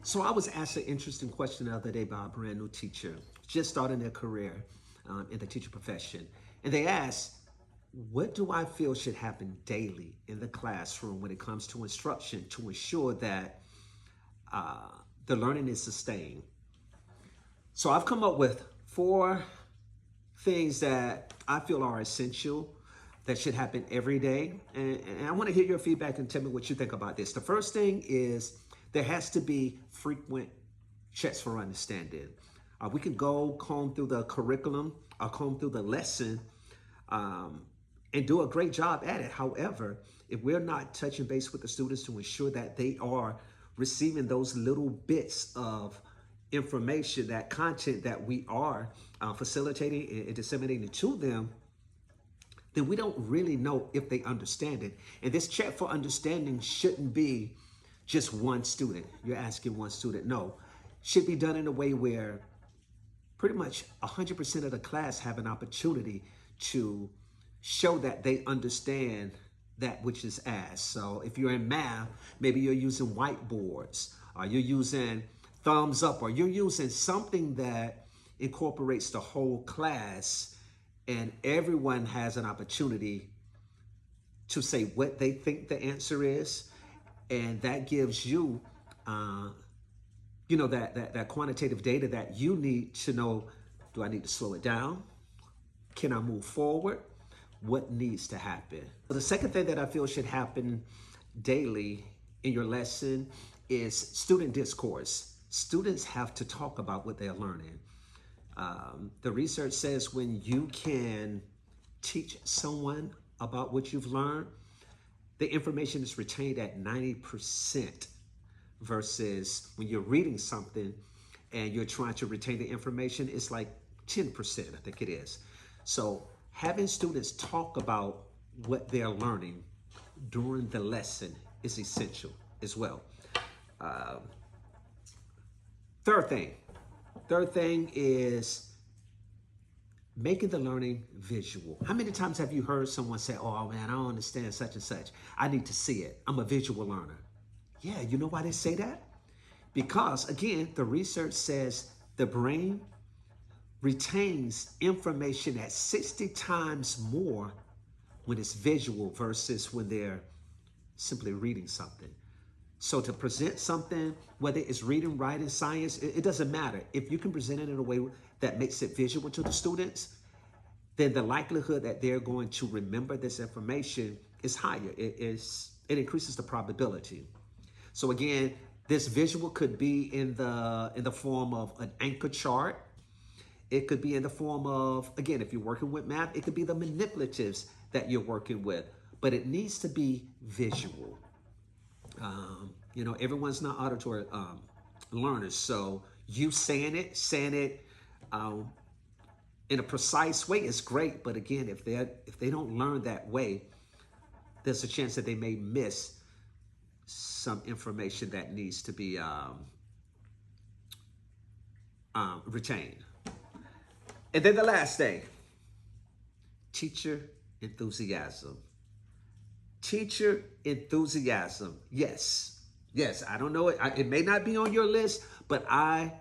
So I was asked an interesting question the other day by a brand new teacher, just starting their career in the teacher profession. And they asked, what do I feel should happen daily in the classroom when it comes to instruction to ensure that uh, the learning is sustained? So I've come up with four things that I feel are essential that should happen every day. And I want to hear your feedback and tell me what you think about this. The first thing is there has to be frequent checks for understanding. We can go comb through the curriculum or comb through the lesson um, and do a great job at it. However, if we're not touching base with the students to ensure that they are receiving those little bits of information, that content that we are facilitating and disseminating to them, then we don't really know if they understand it. And this check for understanding shouldn't be just one student. You're asking one student. No, should be done in a way where pretty much 100% of the class have an opportunity to show that they understand that which is asked. So if you're in math, maybe you're using whiteboards, or you're using thumbs up, or you're using something that incorporates the whole class, and everyone has an opportunity to say what they think the answer is, and that gives you that quantitative data that you need to know, do I need to slow it down? Can I move forward? What needs to happen? The second thing that I feel should happen daily in your lesson is student discourse. Students have to talk about what they're learning. The research says when you can teach someone about what you've learned, the information is retained at 90% versus when you're reading something and you're trying to retain the information, it's like 10%, I think it is. So having students talk about what they're learning during the lesson is essential as well. Third thing is making the learning visual. How many times have you heard someone say, oh man, I don't understand such and such. I need to see it. I'm a visual learner. Yeah, you know why they say that? Because again, the research says the brain retains information at 60 times more when it's visual versus when they're simply reading something. So to present something, whether it's reading, writing, science, it doesn't matter. If you can present it in a way that makes it visual to the students, then the likelihood that they're going to remember this information is higher. It increases the probability. So again, this visual could be in the form of an anchor chart. It could be in the form of, again, if you're working with math, it could be the manipulatives that you're working with, but it needs to be visual. Everyone's not auditory learners, so you saying it in a precise way is great. But again, if they don't learn that way, there's a chance that they may miss some information that needs to be retained. And then the last thing, teacher enthusiasm. Teacher enthusiasm. Yes, I don't know. It may not be on your list, but I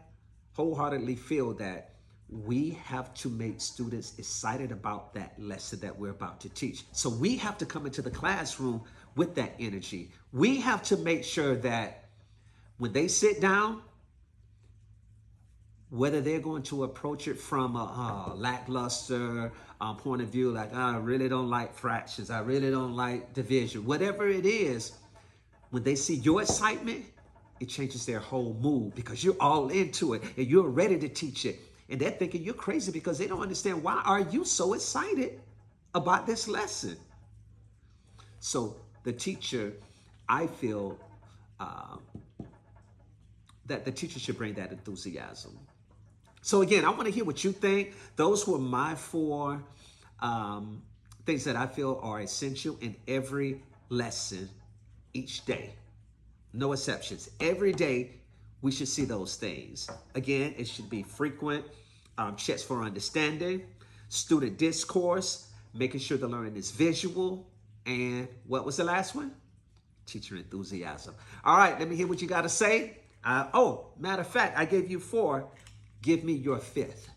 wholeheartedly feel that we have to make students excited about that lesson that we're about to teach. So we have to come into the classroom with that energy. We have to make sure that when they sit down, whether they're going to approach it from a lackluster point of view, like, I really don't like fractions, I really don't like division, whatever it is, when they see your excitement, it changes their whole mood because you're all into it and you're ready to teach it. And they're thinking you're crazy because they don't understand, why are you so excited about this lesson? So the teacher, I feel that the teacher should bring that enthusiasm. So again, I want to hear what you think. Those were my four things that I feel are essential in every lesson each day. No exceptions. Every day we should see those things. Again, it should be frequent checks for understanding, student discourse, making sure the learning is visual, and what was the last one? Teacher enthusiasm. All right, let me hear what you got to say. Oh, matter of fact, I gave you 4. Give me your 5th.